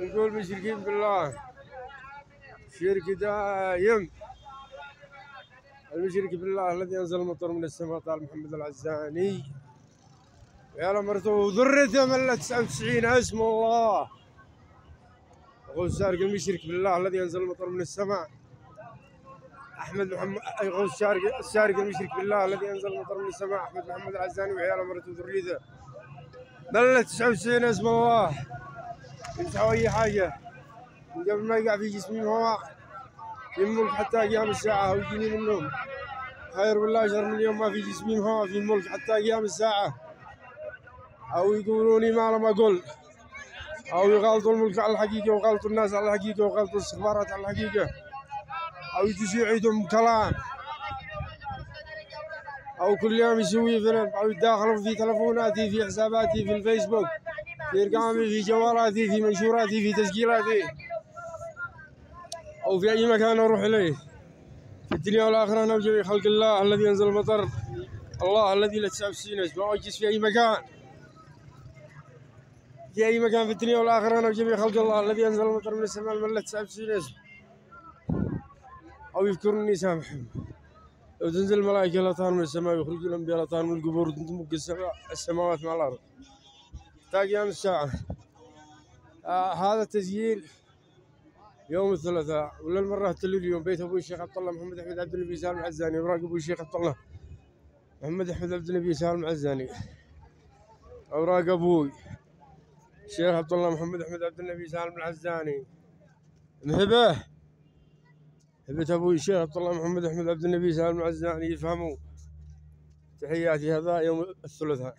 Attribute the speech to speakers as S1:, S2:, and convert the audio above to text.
S1: نقول مشركين بالله شرك دايم. المشرك بالله الذي انزل المطر من السماء طال محمد العزاني يا مرته وذرته ملت 99 اسم الله. يقول سارق المشرك بالله الذي انزل المطر من السماء احمد محمد. يقول السارق المشرك بالله الذي انزل المطر من السماء احمد محمد العزاني وعياله مرته وذريته ملت 99 اسم الله. يمسحوا اي حاجه من قبل ما يقع في جسمي هواء في الملك حتى قيام الساعه ويجيني من النوم خير بالله شر من يوم ما في جسمي هواء في الملك حتى قيام الساعه. او يقولوني ما لم اقول او يغلطوا الملك على الحقيقه وغلطوا الناس على الحقيقه وغلطوا الاستخبارات على الحقيقه او يجلسوا يعيدوا كلام او كل يوم يسوي فيلم او يتداخلوا في تلفوناتي في حساباتي في الفيسبوك في ارقامي في جوالاتي في منشوراتي في تسجيلاتي او في اي مكان اروح اليه في الدنيا والاخره. انا وجميع خلق الله الذي انزل المطر الله الذي لا 99 اسمه واجلس في اي مكان في اي مكان في الدنيا والاخره. انا وجميع خلق الله الذي انزل المطر من السماء الملة 99 اسم او يذكرني سامحهم. لو تنزل الملائكه الاطهار من السماء ويخرجوا الانبياء الاطهار من القبور وتنطبق السماوات مع الارض حتى قيام الساعه. هذا التسجيل يوم الثلاثاء ولا المره التلو اليوم بيت ابوي الشيخ عبد الله محمد احمد عبد النبي سالم العزاني اوراق ابوي الشيخ عبد الله محمد احمد عبد النبي سالم العزاني اوراق ابوي الشيخ عبد الله محمد احمد عبد النبي سالم العزاني هبه ابوي الشيخ عبد الله محمد احمد عبد النبي سالم العزاني يفهموا. تحياتي. هذا يوم الثلاثاء.